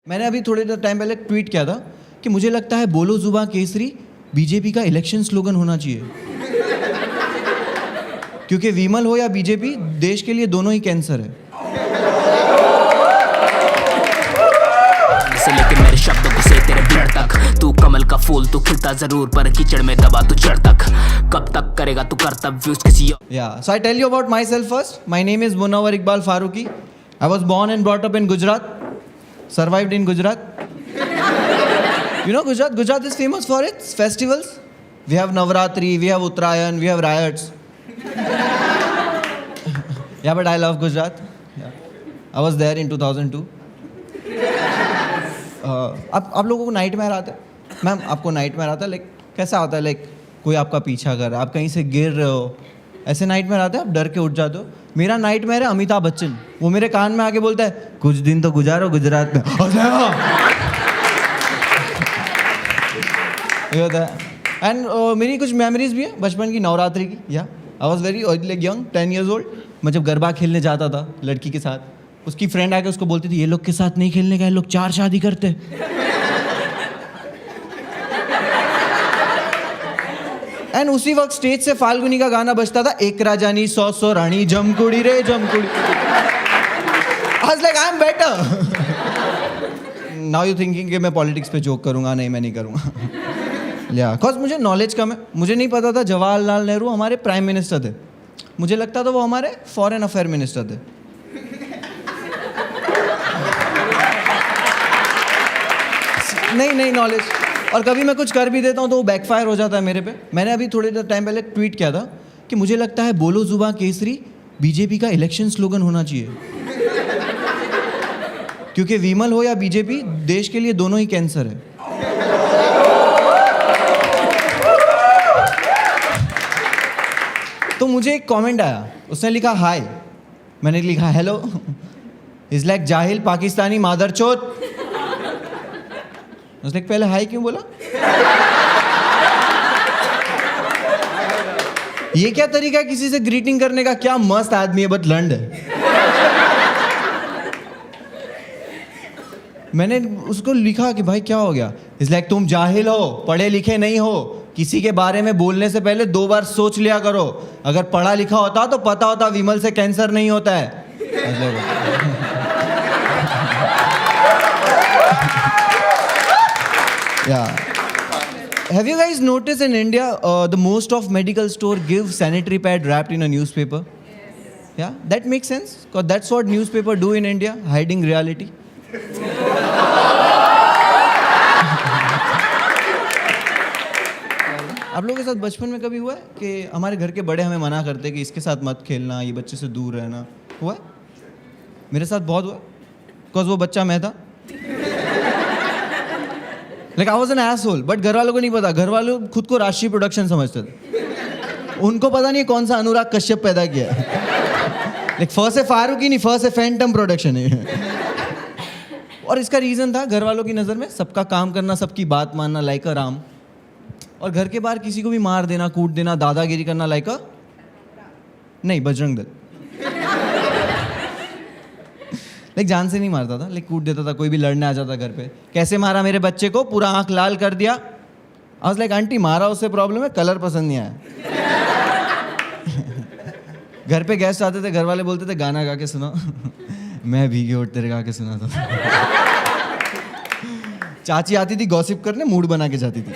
मैंने अभी थोड़े टाइम पहले ट्वीट किया था कि मुझे लगता है बोलो जुबां केसरी बीजेपी का इलेक्शन स्लोगन होना चाहिए। क्योंकि विमल हो या बीजेपी, देश के लिए दोनों ही कैंसर है। से लेके मेरे शब्दों को से तेरे ब्लड तक, तू कमल का फूल, तू खिलता जरूर पर कीचड़ में दबा तू चढ़ तक। कब तक करेगा तू कर्तव्य किसी Yeah, so I tell you about myself first. My name is Munawar Iqbal Faruqi. I was born and brought up in Gujarat. Survived in Gujarat. You know Gujarat? Gujarat is famous for its festivals. We have Navratri, we have Uttarayan, we have riots. Yeah, but I love Gujarat. Yeah. I was there in 2002. आप लोगों को night में आता है? Ma'am, आपको night में आता है? लाइक कैसा आता है? लाइक कोई आपका पीछा कर रहा है, आप कहीं से गिर रहे हो, ऐसे नाइट में आते हैं, आप डर के उठ जाते हो। मेरा नाइट में है अमिताभ बच्चन, वो मेरे कान में आके बोलता है कुछ दिन तो गुजारो गुजरात में। ये होता है। एंड मेरी कुछ मेमोरीज भी है बचपन की, नवरात्रि की। या I was very like young, 10 years old। मैं जब गरबा खेलने जाता था लड़की के साथ, उसकी फ्रेंड आके उसको बोलती थी ये लोग के साथ नहीं खेलने का, ये लोग 4 शादी करते। एंड उसी वक्त स्टेज से फाल्गुनी का गाना बजता था, एक राजानी 100 रानी, जमकुड़ी रे जमकुड़ी। I was like I am better. Now you thinking कि मैं पॉलिटिक्स पे जोक करूंगा? नहीं, मैं नहीं करूंगा। या बिकॉज मुझे नॉलेज कम है। मुझे नहीं पता था जवाहरलाल नेहरू हमारे प्राइम मिनिस्टर थे। मुझे लगता था वो हमारे फॉरेन अफेयर मिनिस्टर थे। नहीं नॉलेज। और कभी मैं कुछ कर भी देता हूँ तो वो बैकफायर हो जाता है मेरे पे। मैंने अभी थोड़े टाइम पहले ट्वीट किया था कि मुझे लगता है बोलो जुबां केसरी बीजेपी का इलेक्शन स्लोगन होना चाहिए। क्योंकि विमल हो या बीजेपी, देश के लिए दोनों ही कैंसर है। तो मुझे एक कमेंट आया, उसने लिखा हाय, मैंने लिखा हेलो। इज लाइक जाहिल पाकिस्तानी मादरचोद। उसने पहले हाय क्यों बोला? ये क्या तरीका है किसी से ग्रीटिंग करने का? क्या मस्त आदमी है, बट लंड है। मैंने उसको लिखा कि भाई क्या हो गया? इट्स लाइक तुम जाहिल हो, पढ़े लिखे नहीं हो, किसी के बारे में बोलने से पहले 2 बार सोच लिया करो। अगर पढ़ा लिखा होता तो पता होता विमल से कैंसर नहीं होता है। Yeah. Have you guys noticed in India, the most of medical store give sanitary pad wrapped in a newspaper? Yes. Yeah, that makes sense because that's what newspaper do in India, hiding reality. आप लोगों के साथ बचपन में कभी हुआ है कि हमारे घर के बड़े हमें मना करते कि इसके साथ मत खेलना, ये बच्चे से दूर रहना? हुआ है? मेरे साथ बहुत हुआ बिकॉज वो बच्चा मैं था। Like I was an asshole, but घर वालों को नहीं पता। घर वालों खुद को राष्ट्रीय प्रोडक्शन समझते थे। उनको पता नहीं कौन सा अनुराग कश्यप पैदा किया है। Like फर्स्ट से फारूकी नहीं, फर्स्ट से फैंटम प्रोडक्शन है। और इसका रीजन था घर वालों की नज़र में सबका काम करना, सबकी बात मानना, लाइक अ राम। और घर के बाहर किसी को भी मार देना, कूट देना, दादागिरी करना, लाइक अ नहीं, बजरंग दल। लाइक जान से नहीं मारता था, लाइक कूट देता था। कोई भी लड़ने आ जाता घर पे, कैसे मारा मेरे बच्चे को, पूरा आंख लाल कर दिया। आई वाज लाइक आंटी मारा उससे प्रॉब्लम है, कलर पसंद नहीं आया। घर पे गेस्ट आते थे, घर वाले बोलते थे गाना गा के सुना। मैं भीगे उठ तेरे गा के सुना था। चाची आती थी गॉसिप करने, मूड बना के जाती थी।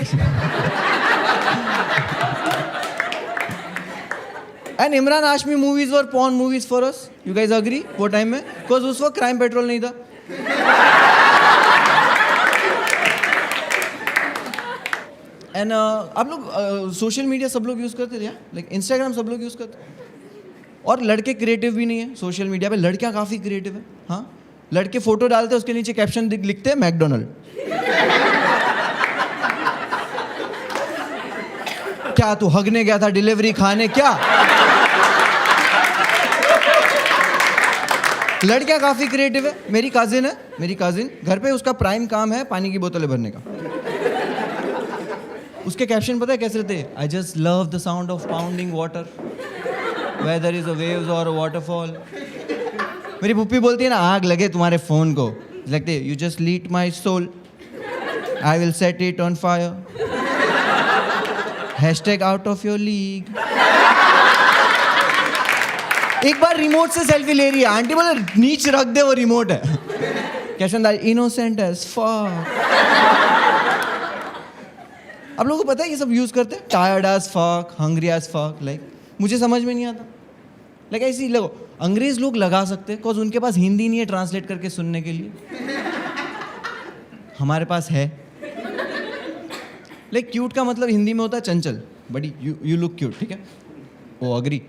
And Imran Hashmi movies were porn movies for us. You guys agree? वो टाइम में बिकॉज उस वक्त क्राइम पेट्रोल नहीं था। एंड आप लोग सोशल मीडिया सब लोग यूज करते थे, लाइक इंस्टाग्राम सब लोग यूज करते। और लड़के क्रिएटिव भी नहीं है सोशल मीडिया पे, लड़कियां काफी क्रिएटिव है। हाँ, लड़के फोटो डालते हैं, उसके नीचे कैप्शन लिखते हैं मैकडोनल्ड। क्या तू हगने गया था, डिलीवरी खाने, क्या? लड़कियां काफी क्रिएटिव है। मेरी कजिन घर पे, उसका प्राइम काम है पानी की बोतलें भरने का। उसके कैप्शन पता है कैसे रहते? I just love the sound of pounding water, weather is a waves और अ वाटरफॉल। मेरी पुप्पी बोलती है ना, आग लगे तुम्हारे फोन को, Like they, you just lit my soul. I will set it on fire. Hashtag out of your league. एक बार रिमोट से सेल्फी ले रही है, आंटी बोले नीच रख दे, वो रिमोट है. कैशन दैट इनोसेंट एज फक. आप लोगों को पता है ये सब यूज करते हैं. Tired as fuck, hungry as fuck. Like मुझे समझ में नहीं आता. लाइक ऐसी लगो अंग्रेज लोग लगा सकते हैं, बिकॉज उनके पास हिंदी नहीं है ट्रांसलेट करके सुनने के लिए. हमारे पास है. लाइक क्यूट का मतलब हिंदी में होता है चंचल. But you look cute. ठीक है. Oh agree.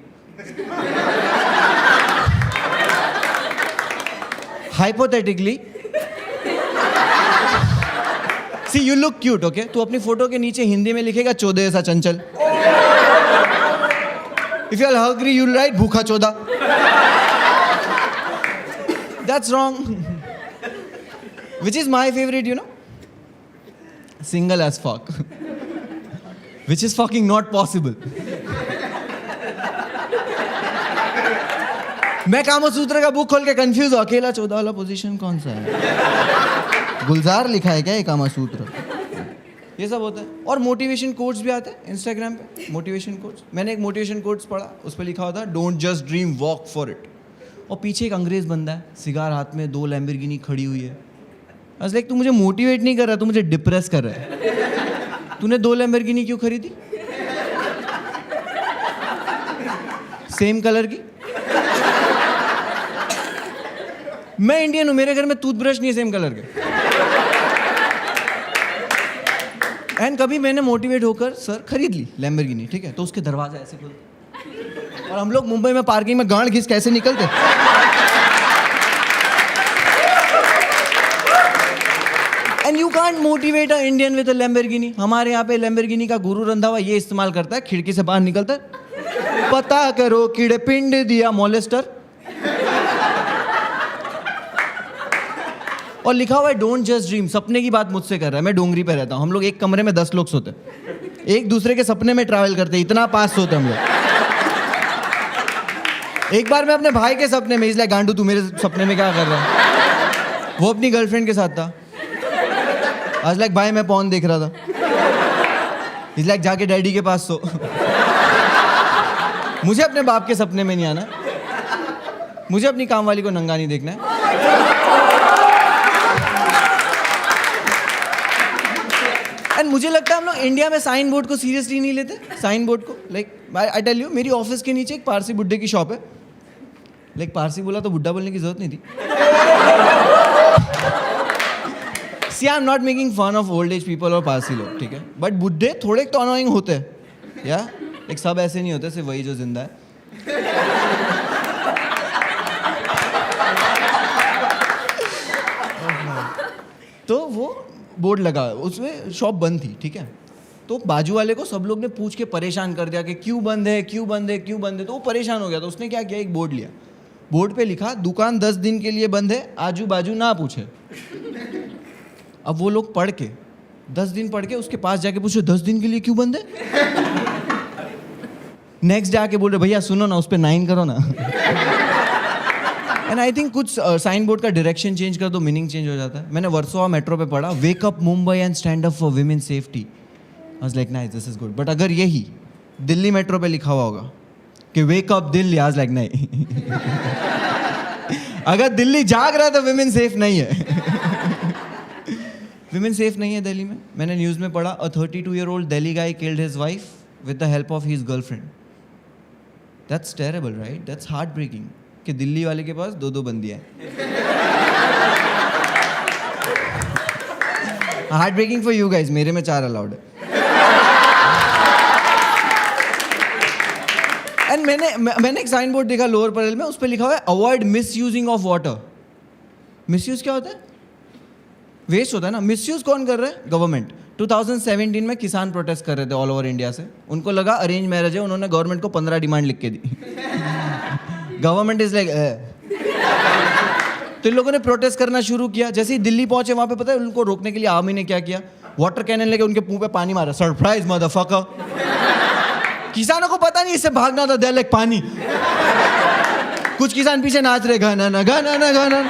Hypothetically see you look cute. Okay, तू अपनी फोटो के नीचे हिंदी में लिखेगा 14 ऐसा चंचल. If you are hungry you write भूखा 14. That's wrong. Which is my favourite you know, single as fuck, which is fucking not possible. मैं कामसूत्र का बुक खोल के कंफ्यूज हूं, अकेला 14 वाला पोजीशन कौन सा है. गुलजार लिखा है क्या ये कामसूत्र. ये सब होता है. और मोटिवेशन कोट्स भी आते हैं इंस्टाग्राम पे. मोटिवेशन कोट्स, मैंने एक मोटिवेशन कोट्स पढ़ा, उस पर लिखा होता है don't just dream walk for it. और पीछे एक अंग्रेज बंदा है, सिगार हाथ में, 2 लैम्बोर्गिनी खड़ी हुई है. बस लाइक तू मुझे मोटिवेट नहीं कर रहा, तू मुझे डिप्रेस कर रहा है. तूने 2 लैम्बोर्गिनी क्यों खरीदी? सेम कलर की. मैं इंडियन हूं, मेरे घर में टूथब्रश नहीं है सेम कलर के. एंड कभी मैंने मोटिवेट होकर सर खरीद ली लैम्बोर्गिनी. ठीक है, तो उसके दरवाजा ऐसे खुलते और हम लोग मुंबई में पार्किंग में गांड घिस कैसे निकलते. And you can't motivate a Indian with a Lamborghini. हमारे यहाँ पे लैम्बोर्गिनी का गुरु रंधा हुआ ये इस्तेमाल करता है, खिड़की से बाहर निकलता है, पता करो कीड़े पिंड दिया मॉलेस्टर. और लिखा हुआ है डोंट जस्ट ड्रीम. सपने की बात मुझसे कर रहा है. मैं डोंगरी पे रहता हूँ, हम लोग एक कमरे में 10 लोग सोते हैं, एक दूसरे के सपने में ट्रैवल करते हैं, इतना पास सोते हम लोग. एक बार मैं अपने भाई के सपने में, इसलिए गांडू तू मेरे सपने में क्या कर रहा है. वो अपनी गर्लफ्रेंड के साथ था. आज लाइक भाई मैं पॉर्न देख रहा था. इस लाइक जाके डैडी के पास सो. मुझे अपने बाप के सपने में नहीं आना. मुझे अपनी काम वाली को नंगा नहीं देखना है. एंड मुझे लगता है हम लोग इंडिया में साइन बोर्ड को सीरियसली नहीं लेते. साइन बोर्ड को लाइक आई टेल यू, मेरी ऑफिस के नीचे एक पारसी बुड्ढे की शॉप है. लाइक पारसी बोला तो बुड्ढा बोलने की जरूरत नहीं थी. See I am not making fun of old age people और पारसी लोग. ठीक है, बट बुड्ढे थोड़े तो अनोइंग होते हैं या एक सब ऐसे नहीं होते, सिर्फ वही जो जिंदा है. तो वो बोर्ड लगा, उसमें शॉप बंद थी. ठीक है, तो बाजू वाले को सब लोग ने पूछ के परेशान कर दिया कि क्यों बंद है, क्यों बंद है, क्यों बंद है. तो वो परेशान हो गया. तो उसने क्या किया, एक बोर्ड लिया. बोर्ड पे लिखा दुकान 10 दिन के लिए बंद है, आजू बाजू ना पूछे. अब वो लोग पढ़ के 10 दिन पढ़ के उसके पास जाके पूछे 10 दिन के लिए क्यों बंद है. नेक्स्ट डे आके बोल रहे भैया सुनो ना, उस पर 9 करो ना. एंड आई थिंक कुछ साइन बोर्ड का डायरेक्शन चेंज कर दो, मीनिंग चेंज हो जाता है. मैंने वर्सोवा मेट्रो पे पढ़ा wake up Mumbai and stand up for women safety. I was like nice, this is good. But अगर यही दिल्ली मेट्रो पे लिखा हुआ होगा कि wake up Delhi, I was like नहीं. अगर दिल्ली जाग रहा है तो विमेन सेफ नहीं है. विमेन सेफ नहीं है दिल्ली में. मैंने न्यूज़ में पढ़ा a 32-year-old Delhi guy killed his wife with the help of his girlfriend. That's terrible right. That's heart breaking कि दिल्ली वाले के पास 2 बंदियां हैं. Heart breaking for you guys, मेरे में 4 अलाउड है. एंड मैंने एक साइन बोर्ड देखा लोअर पैनल में, उस पर लिखा हुआ है avoid misusing of water. Misuse क्या होता है? वेस्ट होता है ना. मिस यूज कौन कर रहा है? गवर्नमेंट. 2017 में किसान प्रोटेस्ट कर रहे थे ऑल ओवर इंडिया से. उनको लगा अरेंज मैरिज है, उन्होंने गवर्नमेंट को 15 डिमांड लिख के दी. गवर्नमेंट इज लाइक तो इन लोगों ने प्रोटेस्ट करना शुरू किया. जैसे ही दिल्ली पहुंचे वहां पे पता है उनको रोकने के लिए आर्मी ने क्या किया, वाटर कैनन लेके उनके मुंह पे पानी मारा. Surprise motherfucker. किसानों को पता नहीं इससे भागना था. दे लाइक पानी. कुछ किसान पीछे नाच रहे घना ना घना ना घना.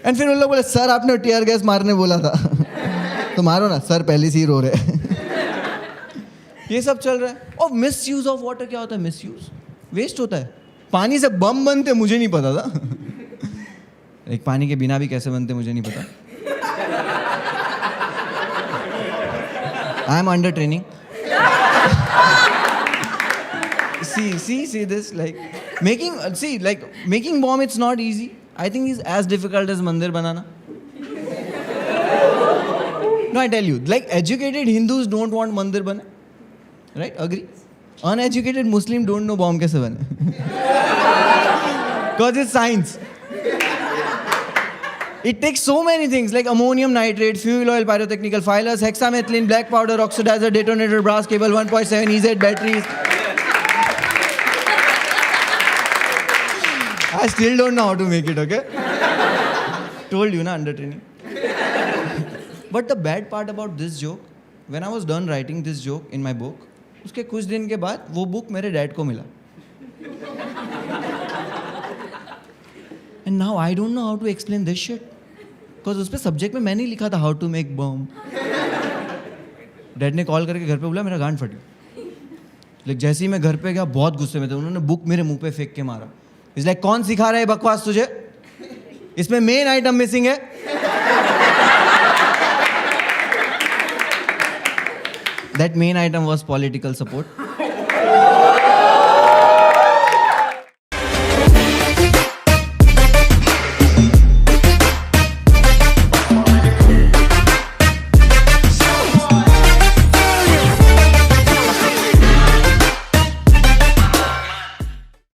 एंड फिर उन लोग बोले सर आपने टीयर गैस मारने बोला था तो मारो ना सर पहले से ही रो रहे ये सब चल रहा है। और मिस यूज ऑफ वाटर क्या होता है? मिस यूज वेस्ट होता है। पानी से बम बनते मुझे नहीं पता था एक पानी के बिना भी कैसे बनते मुझे नहीं पता। I am under training. see this like making bomb, it's not easy. I think it's as difficult as mandir banana. No, I tell you, like educated Hindus don't want mandir bane, right? Agree? Uneducated Muslim don't know bomb kaise bane because it's science. It takes so many things like ammonium nitrate, fuel oil, pyrotechnical filers, hexamethylene, black powder, oxidizer, detonator, brass cable, 1.7 EZ batteries. I still don't know how to make it, okay? Told you, na, under training. But the bad part about this joke, when I was done writing this joke in my book, उसके कुछ दिन के बाद वो book मेरे dad को मिला. And now I don't know how to explain this shit. Because उस पे सब्जेक्ट में मैंने लिखा था how to make bomb. Dad ने कॉल करके घर पे बोला मेरा गांड फटी. लेकिन जैसे ही मैं घर पे गया बहुत गुस्से में थे, उन्होंने बुक मेरे मुंह पे फेंक के मारा. इस लाइक कौन सिखा रहा है बकवास तुझे? इसमें मेन आइटम मिसिंग है. That main item was political support.